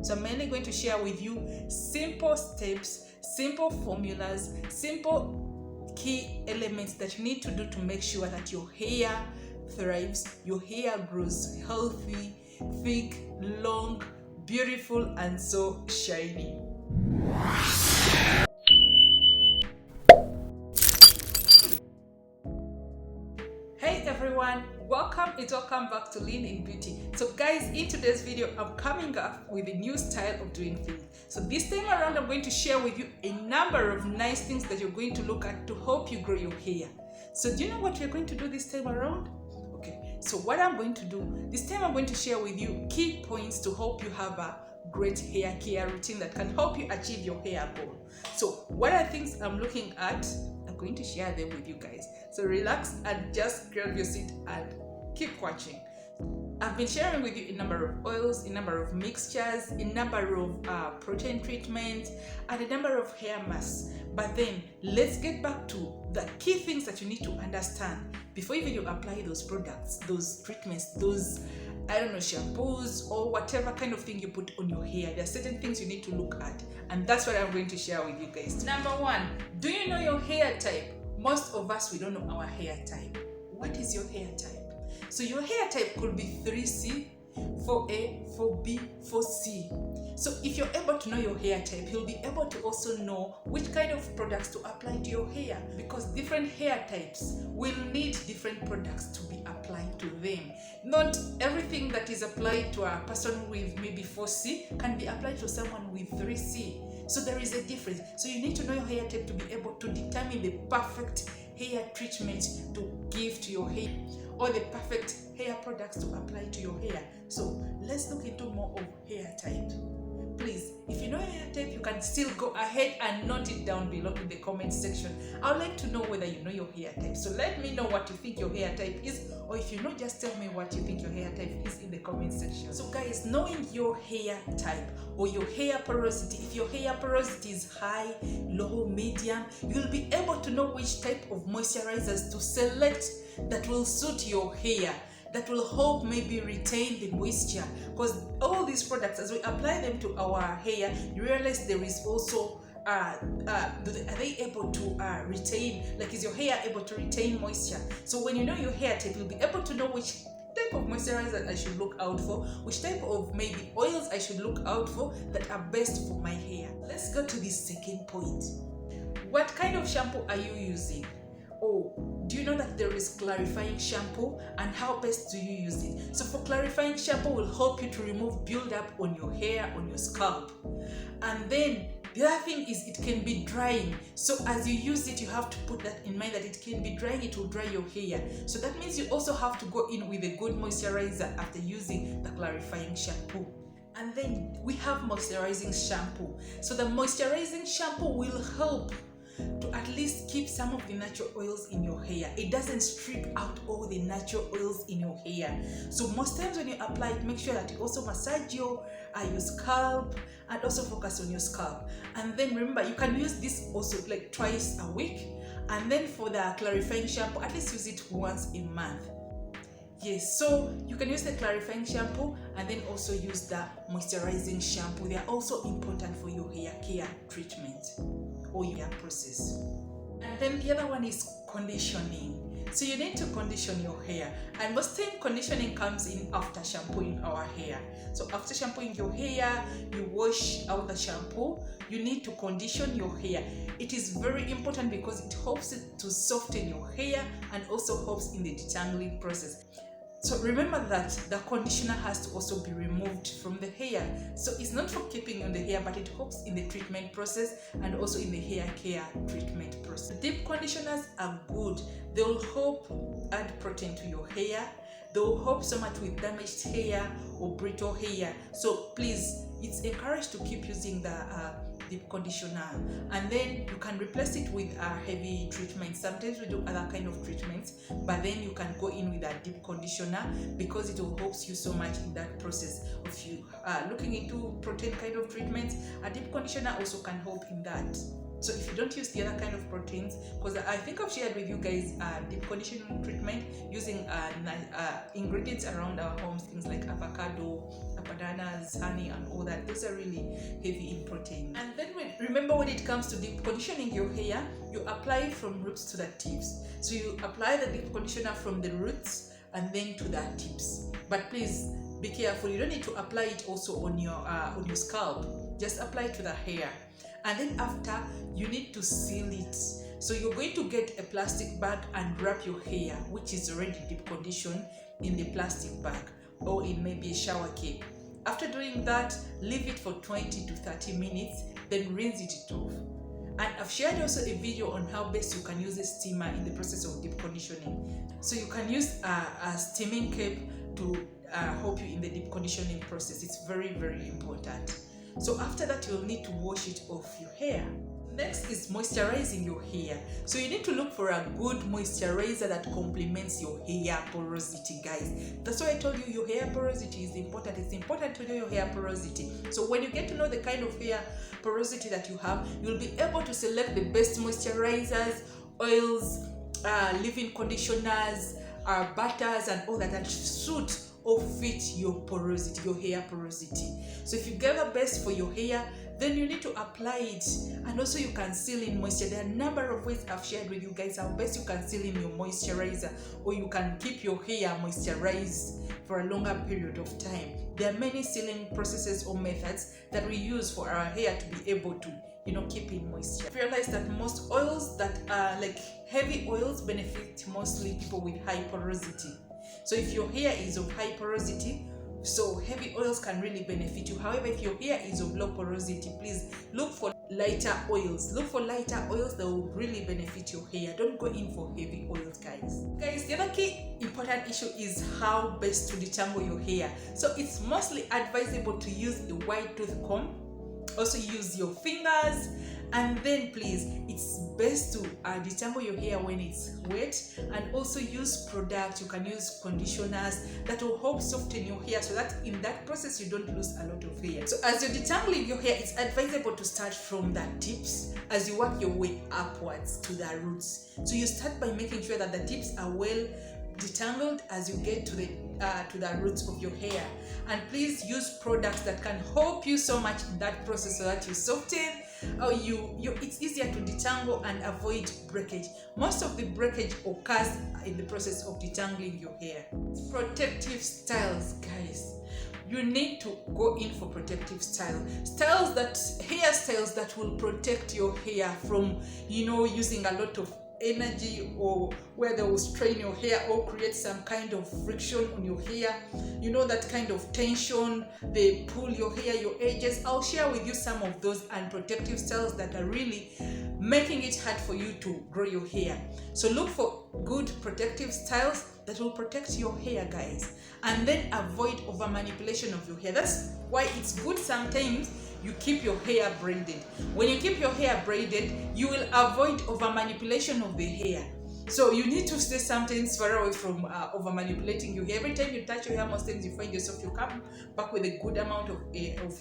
So I'm mainly going to share with you simple steps, simple formulas, simple key elements that you need to do to make sure that your hair thrives, your hair grows healthy, thick, long, beautiful, and so shiny. Hey everyone, welcome back to Lean in Beauty. So guys, in today's video I'm coming up with a new style of doing things. So this time around I'm going to share with you a number of nice things that you're going to look at to help you grow your hair. So do you know what we're going to do this time around? Okay, so what I'm going to do this time, I'm going to share with you key points to help you have a great hair care routine that can help you achieve your hair goal. So what are things I'm looking at? I'm going to share them with you guys. So relax and just grab your seat and keep watching. I've been sharing with you a number of oils, a number of mixtures, a number of protein treatments, and a number of hair masks. But then let's get back to the key things that you need to understand before even you apply those products, those treatments, those shampoos or whatever kind of thing you put on your hair. There are certain things you need to look at, and that's what I'm going to share with you guys. Number one, do you know your hair type? Most of us, we don't know our hair type. What is your hair type? So your hair type could be 3C, 4A, 4B, 4C. So if you're able to know your hair type, you'll be able to also know which kind of products to apply to your hair, because different hair types will need different products to be applied to them. Not everything that is applied to a person with maybe 4C can be applied to someone with 3C. So there is a difference. So you need to know your hair type to be able to determine the perfect hair treatment to give to your hair, or the perfect hair products to apply to your hair. So let's look into more of hair type. Please, if you know your hair type, you can still go ahead and note it down below in the comment section. I would like to know whether you know your hair type. So let me know what you think your hair type is, or if you know, just tell me what you think your hair type is in the comment section. So guys, knowing your hair type or your hair porosity, if your hair porosity is high, low, medium, you'll be able to know which type of moisturizers to select that will suit your hair, that will help maybe retain the moisture. Because all these products, as we apply them to our hair, you realize there is also are they able to retain, like, is your hair able to retain moisture? So when you know your hair type, you'll be able to know which type of moisturizer I should look out for, which type of maybe oils I should look out for that are best for my hair. Let's go to the second point. What kind of shampoo are you using? Oh, do you know that there is clarifying shampoo, and how best do you use it? So for clarifying shampoo will help you to remove buildup on your hair, on your scalp. And then the other thing is it can be drying. So as you use it, you have to put that in mind that it can be drying, it will dry your hair. So that means you also have to go in with a good moisturizer after using the clarifying shampoo. And then we have moisturizing shampoo. So the moisturizing shampoo will help to at least keep some of the natural oils in your hair. It doesn't strip out all the natural oils in your hair. So most times when you apply it, make sure that you also massage your scalp and also focus on your scalp. And then remember, you can use this also like twice a week. And then for the clarifying shampoo, at least use it once a month. Yes, so you can use the clarifying shampoo and then also use the moisturizing shampoo. They are also important for your hair care treatment or your process. And then the other one is conditioning. So you need to condition your hair, and most time conditioning comes in after shampooing our hair. So after shampooing your hair, you wash out the shampoo, you need to condition your hair. It is very important because it helps it to soften your hair and also helps in the detangling process. So remember that the conditioner has to also be removed from the hair. So it's not for keeping on the hair, but it helps in the treatment process and also in the hair care treatment process. Deep conditioners are good. They will help add protein to your hair. They will help so much with damaged hair or brittle hair. So please, it's encouraged to keep using the deep conditioner, and then you can replace it with a heavy treatment. Sometimes we do other kind of treatments, but then you can go in with a deep conditioner because it will help you so much in that process of you looking into protein kind of treatments. A deep conditioner also can help in that. So if you don't use the other kind of proteins, because I think I've shared with you guys deep conditioning treatment using ingredients around our homes, things like avocado, bananas, honey, and all that. Those are really heavy in protein. And then remember, when it comes to deep conditioning your hair, you apply from roots to the tips. So you apply the deep conditioner from the roots and then to the tips. But please be careful. You don't need to apply it also on your scalp. Just apply it to the hair. And then after, you need to seal it. So you're going to get a plastic bag and wrap your hair, which is already deep conditioned, in the plastic bag or in maybe a shower cape. After doing that, leave it for 20 to 30 minutes, then rinse it off. And I've shared also a video on how best you can use a steamer in the process of deep conditioning. So you can use a steaming cape to help you in the deep conditioning process. It's very, very important. So after that, you'll need to wash it off your hair. Next is moisturizing your hair. So you need to look for a good moisturizer that complements your hair porosity, guys. That's why I told you your hair porosity is important. It's important to know your hair porosity. So when you get to know the kind of hair porosity that you have, you'll be able to select the best moisturizers, oils, leave-in conditioners, butters, and all that suit or fit your porosity, your hair porosity. So if you get the best for your hair, then you need to apply it. And also you can seal in moisture. There are a number of ways I've shared with you guys how best you can seal in your moisturizer, or you can keep your hair moisturized for a longer period of time. There are many sealing processes or methods that we use for our hair to be able to keep in moisture. Realize that most oils that are like heavy oils benefit mostly people with high porosity. So if your hair is of high porosity, so heavy oils can really benefit you. However, if your hair is of low porosity, please look for lighter oils. Look for lighter oils that will really benefit your hair. Don't go in for heavy oils, guys. Guys, the other key important issue is how best to detangle your hair. So it's mostly advisable to use a wide tooth comb. Also use your fingers, and then please, it's best to detangle your hair when it's wet, and also use products. You can use conditioners that will help soften your hair, so that in that process you don't lose a lot of hair. So as you're detangling your hair, it's advisable to start from the tips as you work your way upwards to the roots. So you start by making sure that the tips are well detangled as you get to the roots of your hair. And please use products that can help you so much in that process, so that you soften, or it's easier to detangle and avoid breakage. Most of the breakage occurs in the process of detangling your hair. Protective styles, guys. You need to go in for protective hairstyles that will protect your hair from using a lot of energy, or where they will strain your hair or create some kind of friction on your hair, that kind of tension, they pull your hair, your edges. I'll share with you some of those unprotective styles that are really making it hard for you to grow your hair. So look for good protective styles that will protect your hair, guys, and then avoid over manipulation of your hair. That's why it's good sometimes you keep your hair braided. When you keep your hair braided, you will avoid over manipulation of the hair. So you need to stay sometimes far away from over manipulating your hair. Every time you touch your hair, most times you find yourself, you come back with a good amount of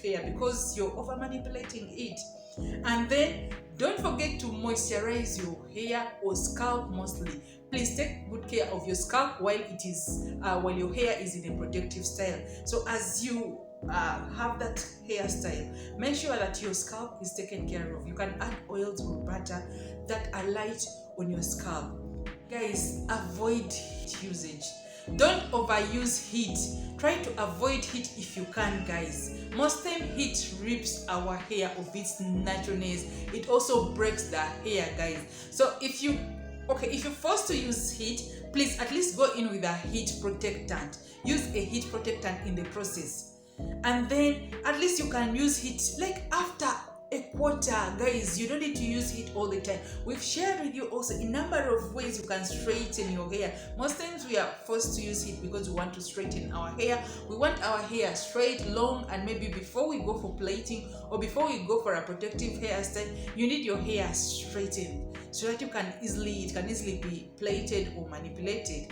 hair because you're over manipulating it. And then don't forget to moisturize your hair or scalp mostly. Please take good care of your scalp while your hair is in a protective style. So as you have that hairstyle, make sure that your scalp is taken care of. You can add oils or butter that are light on your scalp. Guys, avoid heat usage. Don't overuse heat. Try to avoid heat if you can, guys. Most time heat rips our hair of its naturalness. It also breaks the hair, guys. So if you're forced to use heat, please at least go in with a heat protectant. Use a heat protectant in the process. And then at least you can use heat like after a quarter, guys. You don't need to use heat all the time. We've shared with you also a number of ways you can straighten your hair. Most times we are forced to use heat because we want to straighten our hair. We want our hair straight, long, and maybe before we go for plaiting or before we go for a protective hairstyle, you need your hair straightened so that it can easily be plaited or manipulated.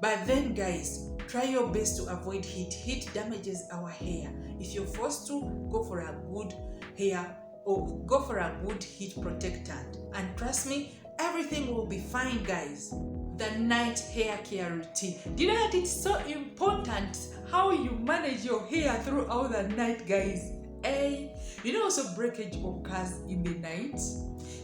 But then, guys, try your best to avoid heat. Heat damages our hair. If you're forced to, go for a good hair or go for a good heat protectant, and trust me, everything will be fine, guys. The night hair care routine. Do you know that it's so important how you manage your hair throughout the night, guys? You know also breakage occurs in the night,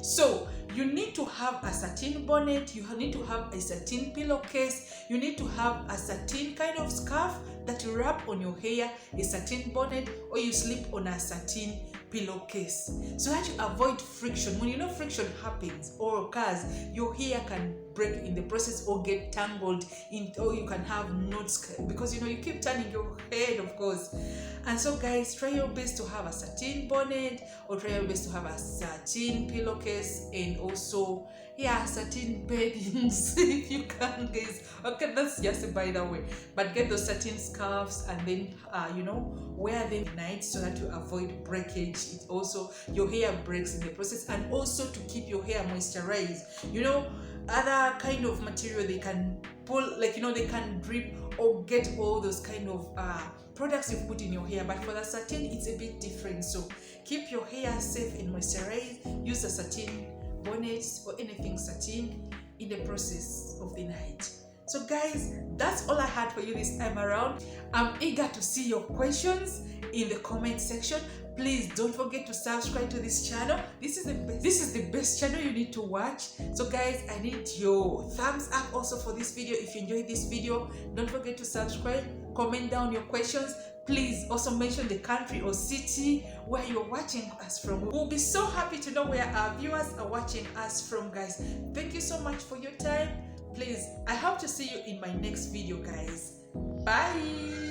so you need to have a satin bonnet, you need to have a satin pillowcase, you need to have a satin kind of scarf that you wrap on your hair, a satin bonnet, or you sleep on a satin pillowcase, so that you avoid friction. When you know friction happens or occurs, your hair can break in the process or get tangled in, or you can have knots because you know you keep turning your head, of course. And so guys, try your best to have a satin bonnet, or try your best to have a satin pillowcase, and also satin beddings if you can, guys. Okay, that's just by the way, but get those satin scarves and then you know, wear them at night so that you avoid breakage. It also, your hair breaks in the process, and also to keep your hair moisturized. You know, other kind of material, they can pull, like, you know, they can drip or get all those kind of products you put in your hair, but for the satin it's a bit different. So keep your hair safe and moisturized. Use a satin bonnet or anything satin in the process of the night. So guys, that's all I had for you this time around. I'm eager to see your questions in the comment section. Please don't forget to subscribe to this channel. This is the best channel you need to watch. So guys, I need your thumbs up also for this video. If you enjoyed this video, don't forget to subscribe, comment down your questions. Please also mention the country or city where you're watching us from. We'll be so happy to know where our viewers are watching us from, guys. Thank you so much for your time. Please, I hope to see you in my next video, guys. Bye.